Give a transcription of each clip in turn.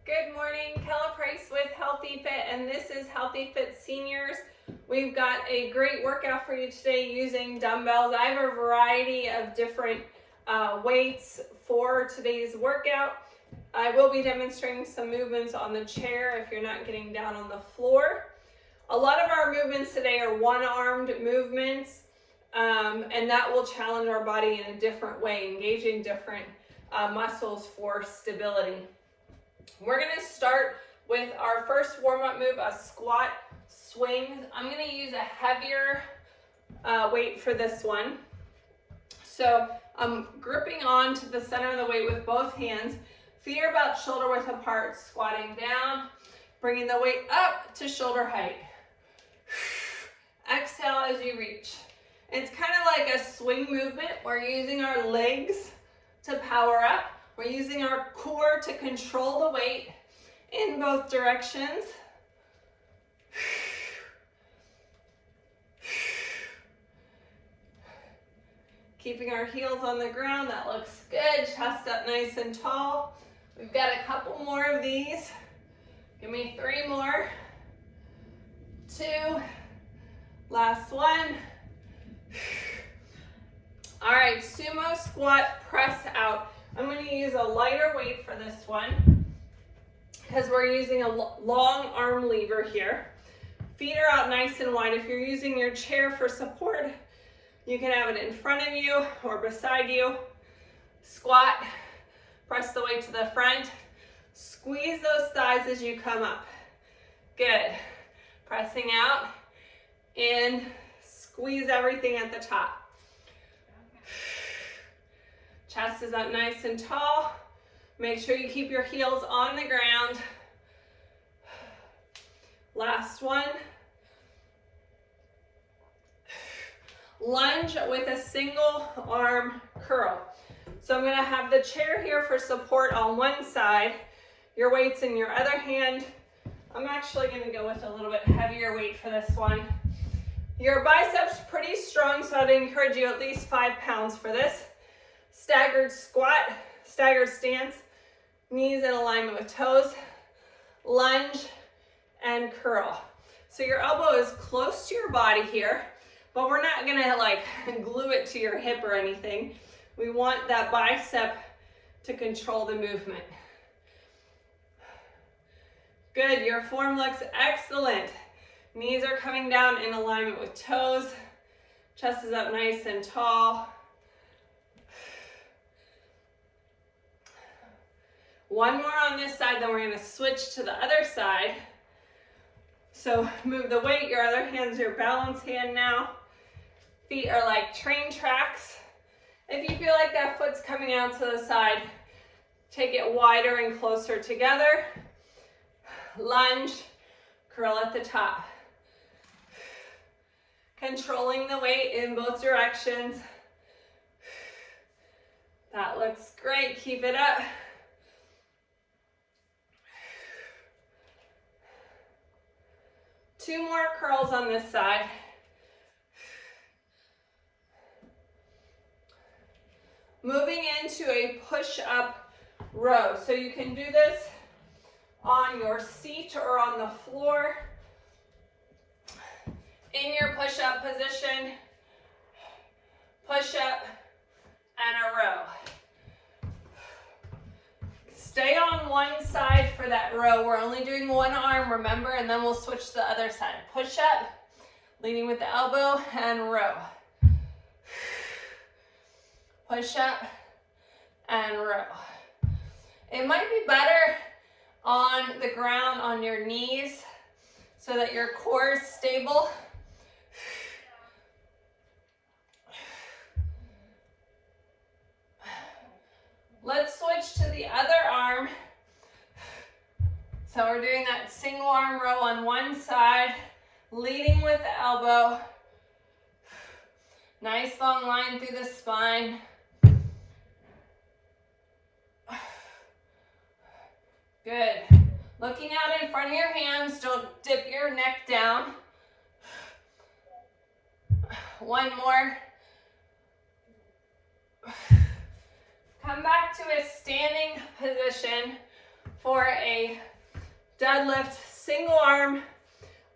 Good morning, Kella Price with Healthy Fit, and this is Healthy Fit Seniors. We've got a great workout for you today using dumbbells. I have a variety of different weights for today's workout. I will be demonstrating some movements on the chair if you're not getting down on the floor. A lot of our movements today are one-armed movements, and that will challenge our body in a different way, engaging different muscles for stability. We're going to start with our first warm-up move, a squat swing. I'm going to use a heavier weight for this one. So I'm gripping onto the center of the weight with both hands. Feet are about shoulder width apart, squatting down, bringing the weight up to shoulder height. Exhale as you reach. It's kind of like a swing movement. We're using our legs to power up. We're using our core to control the weight in both directions. Keeping our heels on the ground, that looks good. Chest up nice and tall. We've got a couple more of these. Give me 3 more. 2. Last one. All right, sumo squat, press out. I'm going to use a lighter weight for this one because we're using a long arm lever here. Feet are out nice and wide. If you're using your chair for support, you can have it in front of you or beside you. Squat, press the weight to the front. Squeeze those thighs as you come up. Good. Pressing out and squeeze everything at the top. Chest is up nice and tall. Make sure you keep your heels on the ground. Last one. Lunge with a single arm curl. So I'm going to have the chair here for support on one side, your weights in your other hand. I'm actually going to go with a little bit heavier weight for this one. Your biceps pretty strong, so I'd encourage you at least 5 pounds for this. Staggered squat, staggered stance, knees in alignment with toes, lunge, and curl. So your elbow is close to your body here, but we're not gonna like glue it to your hip or anything. We want that bicep to control the movement. Good, your form looks excellent. Knees are coming down in alignment with toes. Chest is up nice and tall. One more on this side, then we're going to switch to the other side. So move the weight, your other hand's your balance hand now. Feet are like train tracks. If you feel like that foot's coming out to the side, take it wider and closer together. Lunge, curl at the top. Controlling the weight in both directions. That looks great, keep it up. Two more curls on this side. Moving into a push-up row. So you can do this on your seat or on the floor. In your push-up position, push-up, and a row. Stay on one side for that row. We're only doing one arm, remember, and then we'll switch to the other side. Push up, leading with the elbow, and row. Push up, and row. It might be better on the ground, on your knees, so that your core is stable. Let's switch to the other arm. So we're doing that single arm row on one side, leading with the elbow. Nice long line through the spine. Good. Looking out in front of your hands, don't dip your neck down. One more. Come back to a standing position. for a deadlift single arm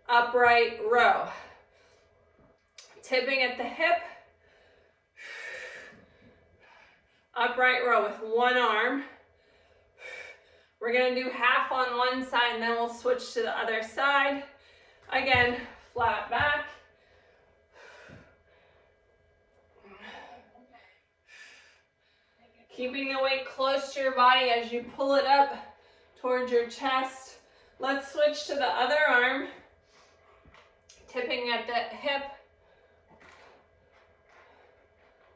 upright row. Tipping at the hip, upright row with one arm. We're gonna do half on one side and then we'll switch to the other side. Again, flat back. Keeping the weight close to your body as you pull it up towards your chest. Let's switch to the other arm. Tipping at the hip.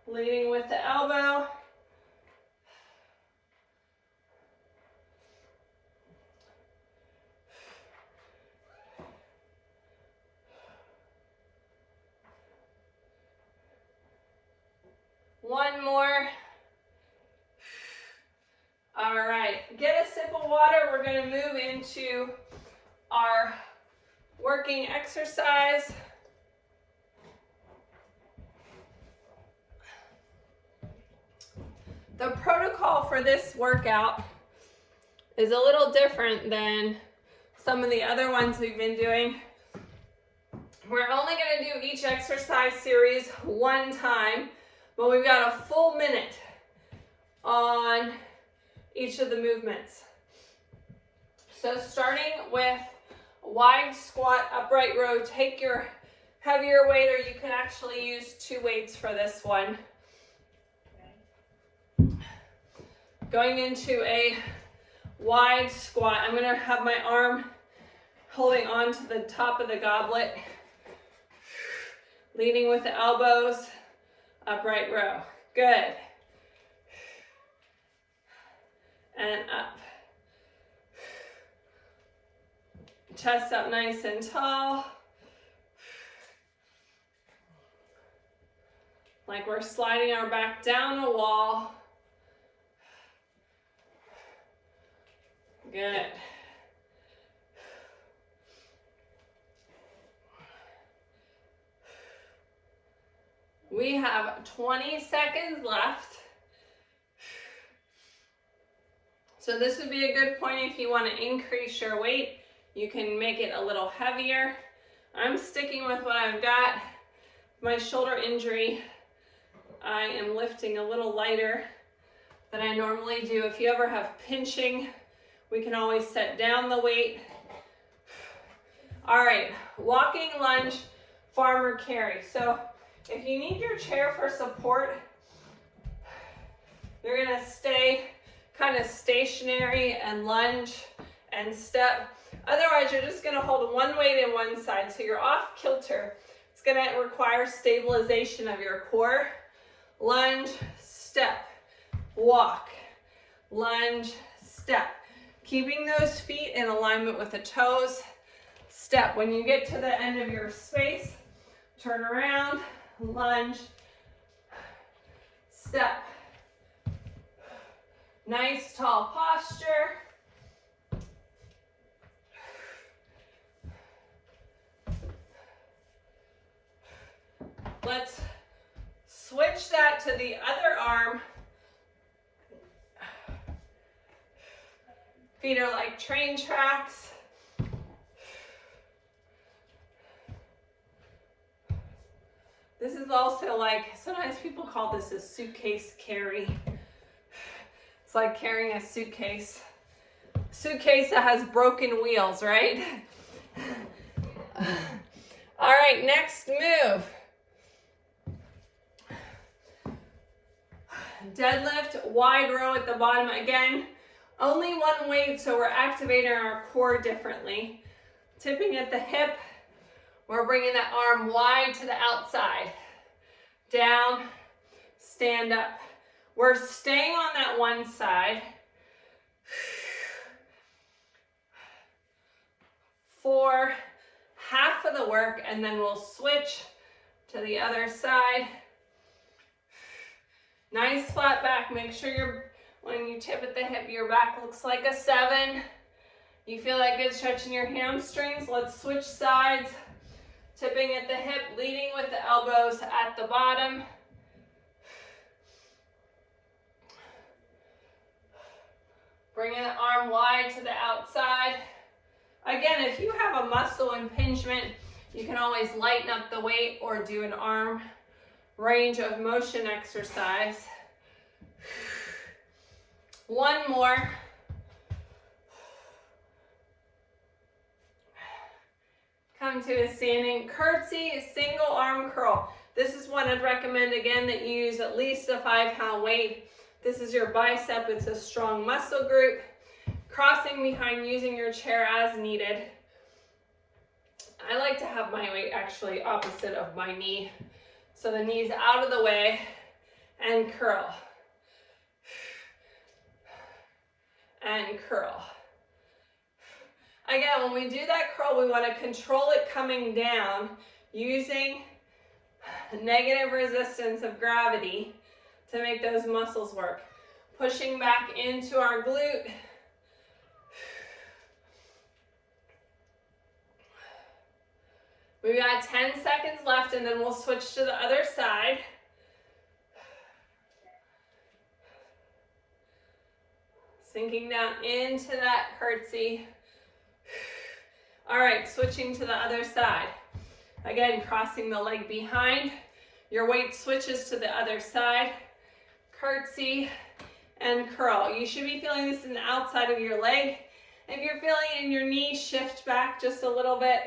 Leading with the elbow. One more. All right, get a sip of water. We're going to move into our working exercise. The protocol for this workout is a little different than some of the other ones we've been doing. We're only going to do each exercise series one time, but we've got a full minute on each of the movements. So starting with wide squat, upright row, take your heavier weight, or you can actually use two weights for this one. Going into a wide squat, I'm gonna have my arm holding on to the top of the goblet, leading with the elbows, upright row. Good. And up. Chest up nice and tall. Like we're sliding our back down a wall. Good. We have 20 seconds left. So this would be a good point if you want to increase your weight. You can make it a little heavier. I'm sticking with what I've got. My shoulder injury, I am lifting a little lighter than I normally do. If you ever have pinching, we can always set down the weight. All right, walking lunge, farmer carry. So if you need your chair for support, you're gonna stay kind of stationary and lunge and step. Otherwise, you're just gonna hold one weight in one side, so you're off kilter. It's gonna require stabilization of your core. Lunge, step, walk, lunge, step. Keeping those feet in alignment with the toes. Step. When you get to the end of your space, turn around, lunge, step. Nice tall posture. Let's switch that to the other arm. Feet are like train tracks. This is also like, sometimes people call this a suitcase carry. It's like carrying a suitcase. Suitcase that has broken wheels, right? All right, next move. Deadlift, wide row at the bottom. Again, only one weight, so we're activating our core differently. Tipping at the hip, we're bringing that arm wide to the outside. Down, stand up. We're staying on that one side. For half of the work, and then we'll switch to the other side. Nice flat back. Make sure when you tip at the hip, your back looks like a 7. You feel that good stretch in your hamstrings. Let's switch sides. Tipping at the hip, leading with the elbows at the bottom. Bringing the arm wide to the outside. Again, if you have a muscle impingement, you can always lighten up the weight or do an arm range of motion exercise. One more. Come to a standing curtsy, single arm curl. This is one I'd recommend again that you use at least a 5-pound weight. This is your bicep, it's a strong muscle group. Crossing behind, using your chair as needed. I like to have my weight actually opposite of my knee. So the knee's out of the way and curl. And curl. Again, when we do that curl, we want to control it coming down using negative resistance of gravity to make those muscles work. Pushing back into our glute. We've got 10 seconds left and then we'll switch to the other side. Sinking down into that curtsy. All right, switching to the other side. Again, crossing the leg behind. Your weight switches to the other side. Curtsy and curl. You should be feeling this in the outside of your leg. If you're feeling it in your knee, shift back just a little bit.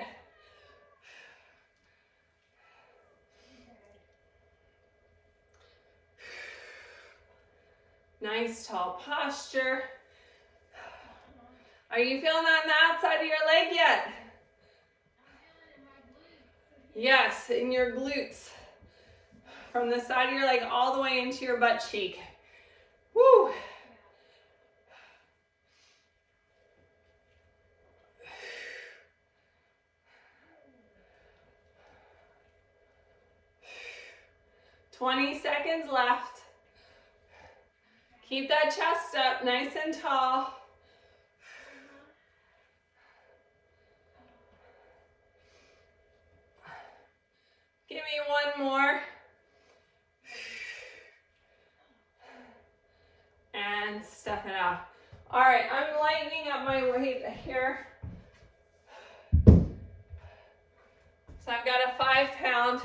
Nice tall posture. Are you feeling that on the outside of your leg yet? Yes, in your glutes. From the side of your leg all the way into your butt cheek. Woo! "20 seconds left. Keep that chest up, nice and tall. Give me one more. And step it out. All right, I'm lightening up my weight here. So I've got a 5-pound.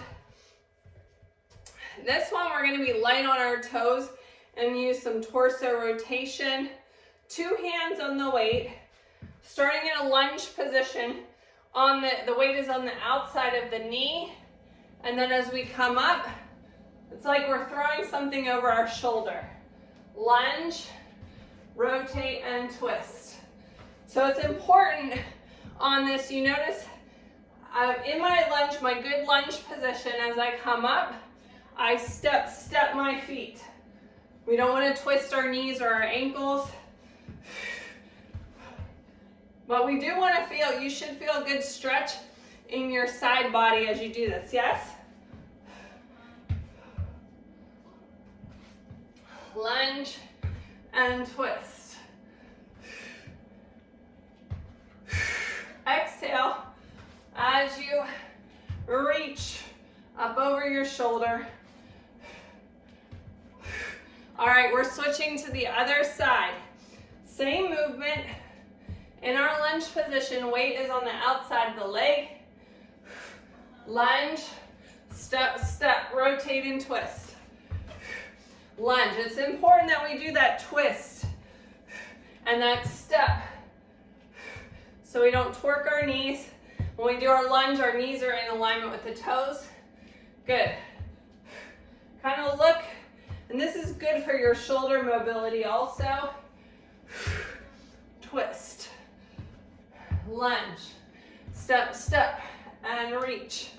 This one we're going to be light on our toes and use some torso rotation. 2 hands on the weight. Starting in a lunge position. The weight is on the outside of the knee. And then as we come up, it's like we're throwing something over our shoulder. Lunge, rotate, and twist. So it's important on this, you notice in my lunge, my good lunge position, as I come up, I step my feet. We don't want to twist our knees or our ankles. But we do want to feel, you should feel a good stretch in your side body as you do this, yes? Lunge and twist. Exhale as you reach up over your shoulder. All right, we're switching to the other side. Same movement. In our lunge position, weight is on the outside of the leg. Lunge, step, step, rotate and twist. Lunge. It's important that we do that twist and that step so we don't torque our knees. When we do our lunge, our knees are in alignment with the toes. Good. Kind of look, and this is good for your shoulder mobility also. Twist. Lunge. Step, step, and reach.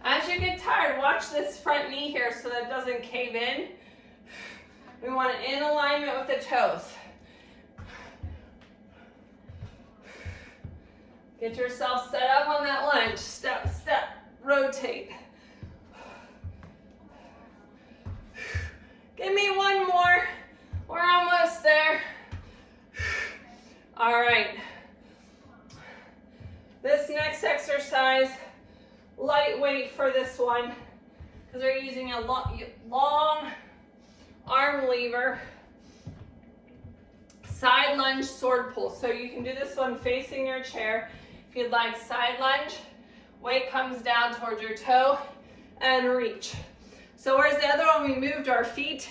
As you get tired, watch this front knee here so that it doesn't cave in. We want it in alignment with the toes. Get yourself set up on that lunge. Step, step, rotate. Give me one more. We're almost there. All right. This next exercise, lightweight for this one, because we're using a long arm lever, side lunge, sword pull. So you can do this one facing your chair. If you'd like, side lunge, weight comes down towards your toe, and reach. So whereas the other one, we moved our feet,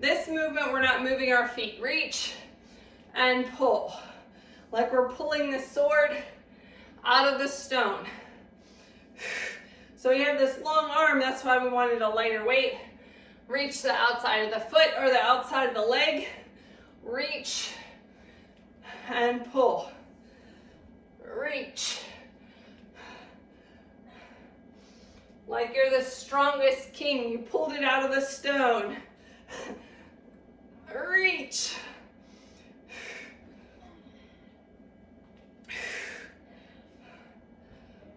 this movement, we're not moving our feet. Reach and pull, like we're pulling the sword out of the stone. So we have this long arm, that's why we wanted a lighter weight. Reach the outside of the foot or the outside of the leg. Reach and pull. Reach. Like you're the strongest king, you pulled it out of the stone. Reach.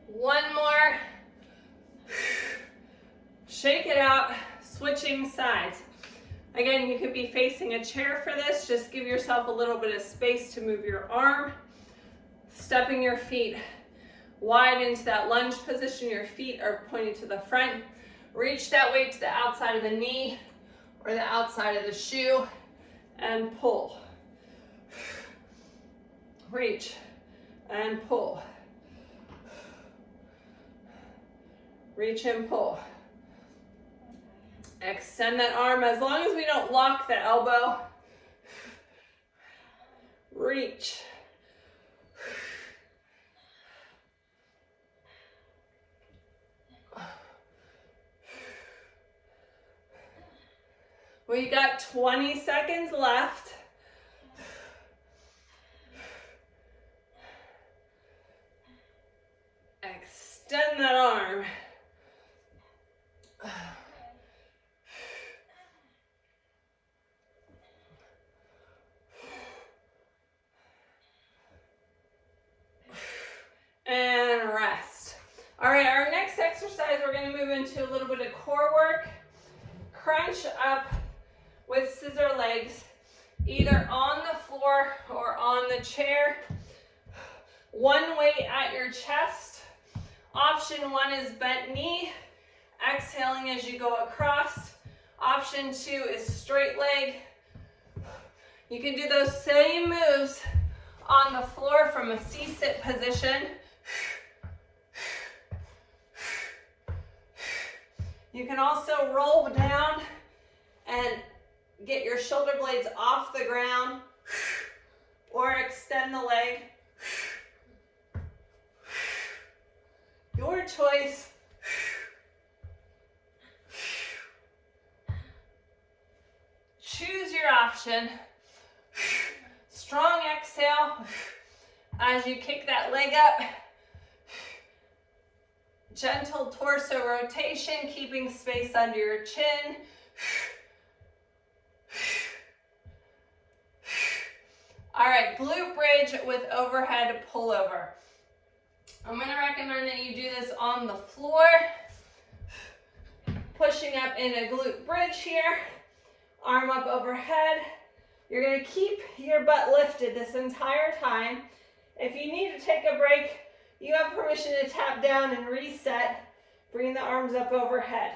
One more. Shake it out, switching sides. Again, you could be facing a chair for this. Just give yourself a little bit of space to move your arm. Stepping your feet wide into that lunge position. Your feet are pointed to the front. Reach that weight to the outside of the knee or the outside of the shoe and pull. Reach and pull. Reach and pull. Extend that arm as long as we don't lock the elbow. Reach. We got 20 seconds left. Extend that arm. And rest. All right, our next exercise, we're going to move into a little bit of core work. Crunch up with scissor legs, either on the floor or on the chair. One weight at your chest. Option one is bent knee, exhaling as you go across. Option two is straight leg. You can do those same moves on the floor from a C-sit position. You can also roll down and get your shoulder blades off the ground or extend the leg. Your choice. Choose your option. Strong exhale as you kick that leg up. Gentle torso rotation, keeping space under your chin. All right, glute bridge with overhead pullover. I'm going to recommend that you do this on the floor. Pushing up in a glute bridge here. Arm up overhead. You're going to keep your butt lifted this entire time. If you need to take a break, you have permission to tap down and reset. Bring the arms up overhead.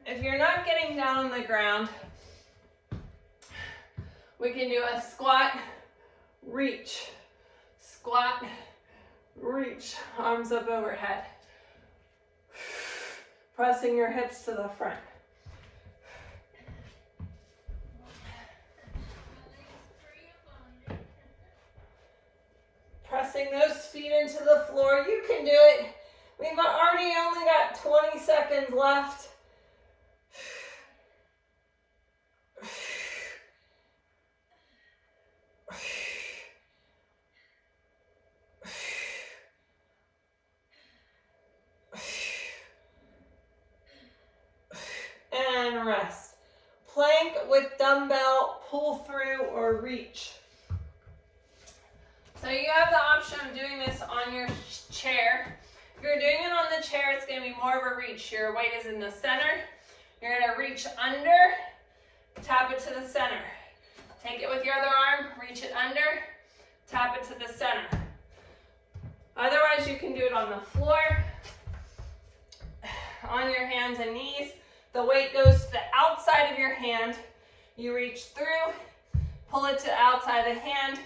If you're not getting down on the ground, we can do a squat, reach, squat, reach, arms up overhead. Pressing your hips to the front. Pressing those feet into the floor. You can do it. We've already only got 20 seconds left. And rest. Plank with dumbbell, pull through or reach. So you have the option of doing this on your chair. If you're doing it on the chair, it's going to be more of a reach. Your weight is in the center. You're going to reach under, tap it to the center. Take it with your other arm, reach it under, tap it to the center. Otherwise, you can do it on the floor, on your hands and knees. The weight goes to the outside of your hand. You reach through, pull it to the outside of the hand,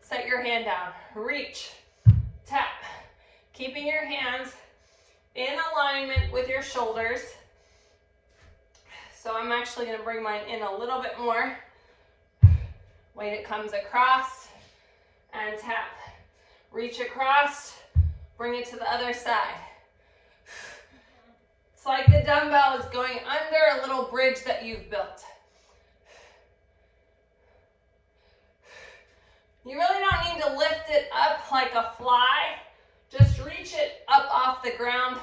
set your hand down, reach, tap. Keeping your hands in alignment with your shoulders. So I'm actually going to bring mine in a little bit more. Weight it comes across and tap. Reach across, bring it to the other side. It's like the dumbbell is going under a little bridge that you've built. You really don't need to lift it up like a fly. Just reach it up off the ground,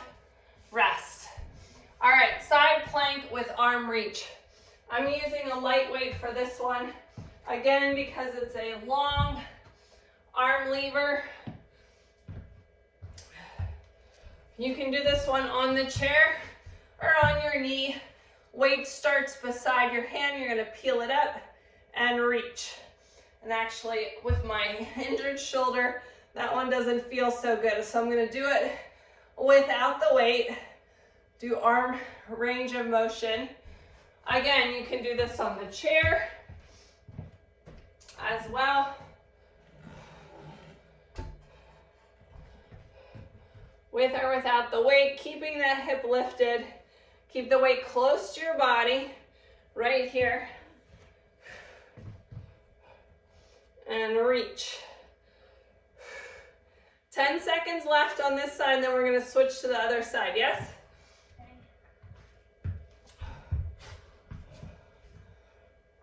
rest. All right, side plank with arm reach. I'm using a lightweight for this one, again, because it's a long arm lever. You can do this one on the chair or on your knee. Weight starts beside your hand. You're gonna peel it up and reach. And actually, with my injured shoulder, that one doesn't feel so good. So I'm gonna do it without the weight. Do arm range of motion. Again, you can do this on the chair as well. With or without the weight, keeping that hip lifted. Keep the weight close to your body, right here. And reach. 10 seconds left on this side, and then we're gonna switch to the other side, yes?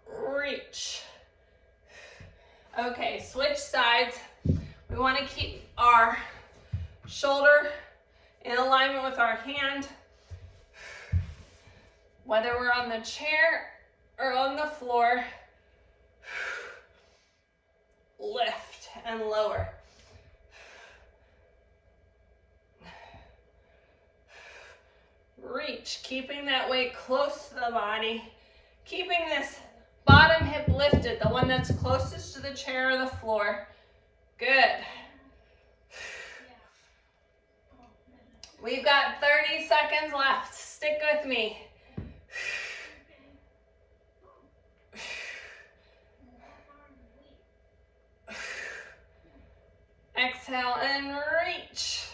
Reach. Okay, switch sides. We wanna keep our shoulder in alignment with our hand. Whether we're on the chair or on the floor, lift and lower. Reach, keeping that weight close to the body, keeping this bottom hip lifted, the one that's closest to the chair or the floor. Good. We've got 30 seconds left. Stick with me. Exhale and reach.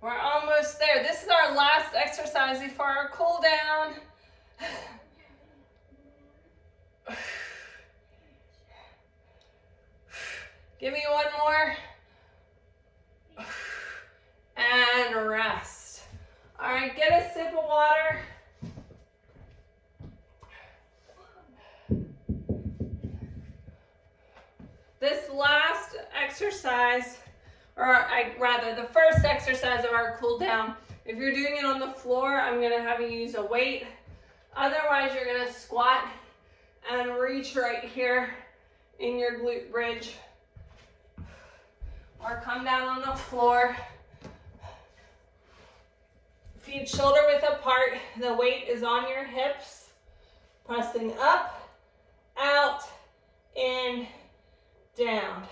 We're almost there. This is our last exercise before our cool down. Give me one more. And rest. All right, get a sip of water. This last exercise, or rather the first exercise of our cool down, if you're doing it on the floor, I'm gonna have you use a weight. Otherwise, you're gonna squat and reach right here in your glute bridge. Or come down on the floor. Feet shoulder width apart. The weight is on your hips. Pressing up, out, in, down.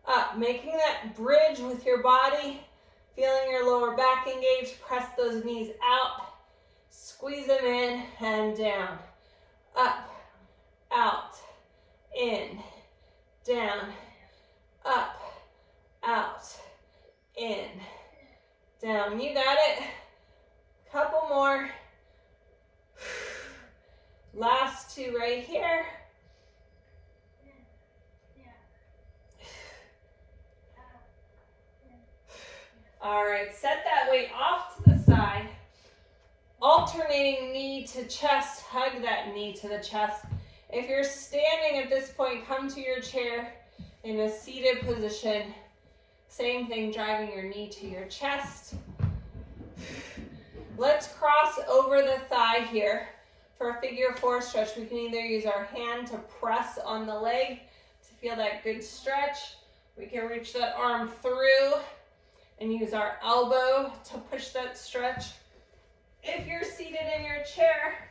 Up, making that bridge with your body. Feeling your lower back engaged. Press those knees out. Squeeze them in and down. Up, out, in, down, up, out, in, down. You got it. Couple more. Last two right here. All right, set that weight off to the side. Alternating knee to chest, hug that knee to the chest. If you're standing at this point, come to your chair in a seated position. Same thing, driving your knee to your chest. Let's cross over the thigh here. For a figure four stretch, we can either use our hand to press on the leg to feel that good stretch. We can reach that arm through and use our elbow to push that stretch. If you're seated in your chair,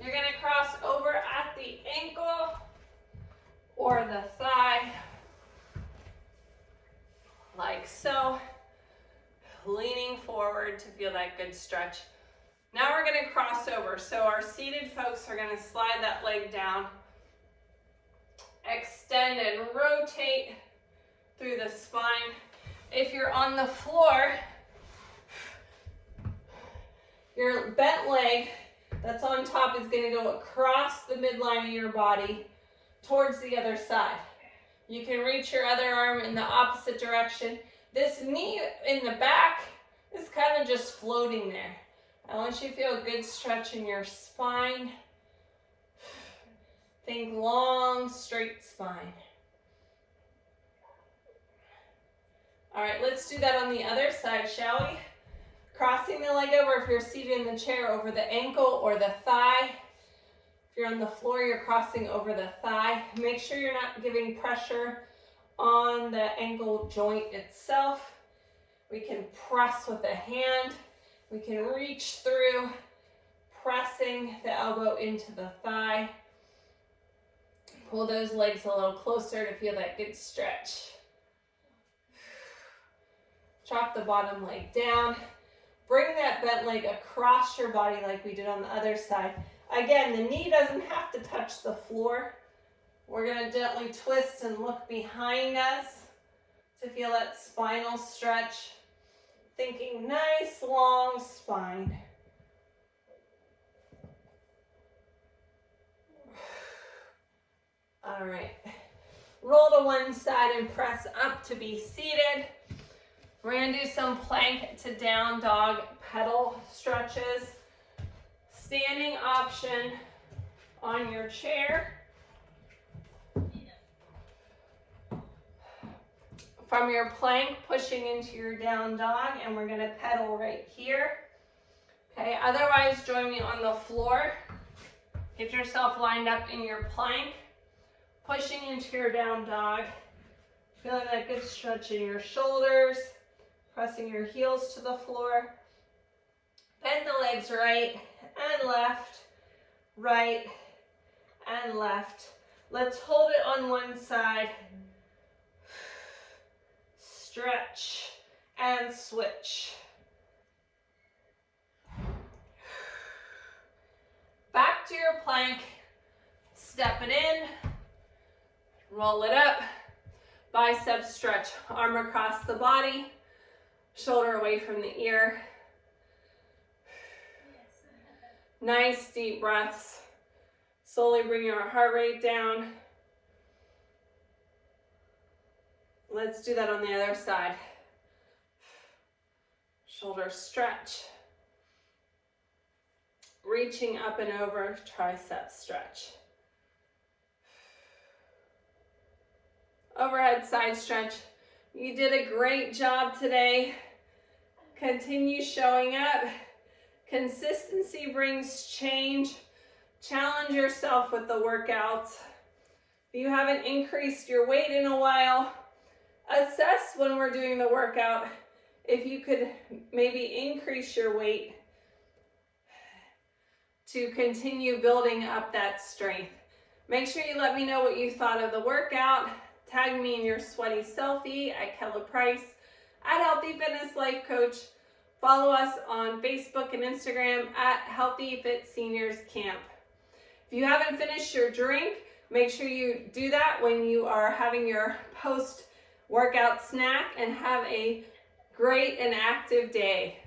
you're gonna cross over at the ankle or the thigh, like so. leaning forward to feel that good stretch. Now we're going to cross over. So our seated folks are going to slide that leg down, extend and rotate through the spine. If you're on the floor, your bent leg that's on top is going to go across the midline of your body towards the other side. You can reach your other arm in the opposite direction. This knee in the back is kind of just floating there. I want you to feel a good stretch in your spine. Think long, straight spine. All right, let's do that on the other side, shall we? Crossing the leg over, if you're seated in the chair, over the ankle or the thigh. If you're on the floor, you're crossing over the thigh. Make sure you're not giving pressure on the ankle joint itself. We can press with the hand. We can reach through, pressing the elbow into the thigh. Pull those legs a little closer to feel that good stretch. Drop the bottom leg down. Bring that bent leg across your body like we did on the other side. Again, the knee doesn't have to touch the floor. We're going to gently twist and look behind us to feel that spinal stretch. Thinking nice long spine. All right. Roll to one side and press up to be seated. We're going to do some plank to down dog pedal stretches. Standing option on your chair. From your plank, pushing into your down dog, and we're going to pedal right here. Okay, otherwise join me on the floor. Get yourself lined up in your plank, pushing into your down dog. Feeling that good stretch in your shoulders, pressing your heels to the floor. Bend the legs right and left, right and left. Let's hold it on one side. Stretch and switch. Back to your plank. Step it in. Roll it up. Bicep stretch. Arm across the body. Shoulder away from the ear. Nice deep breaths. Slowly bring your heart rate down. Let's do that on the other side. Shoulder stretch. Reaching up and over, tricep stretch. Overhead side stretch. You did a great job today. Continue showing up. Consistency brings change. Challenge yourself with the workouts. If you haven't increased your weight in a while, assess when we're doing the workout if you could maybe increase your weight to continue building up that strength. Make sure you let me know what you thought of the workout. Tag me in your sweaty selfie at Kella Price at Healthy Fitness Life Coach. Follow us on Facebook and Instagram at Healthy Fit Seniors Camp. If you haven't finished your drink, make sure you do that when you are having your post-workout snack, and have a great and active day.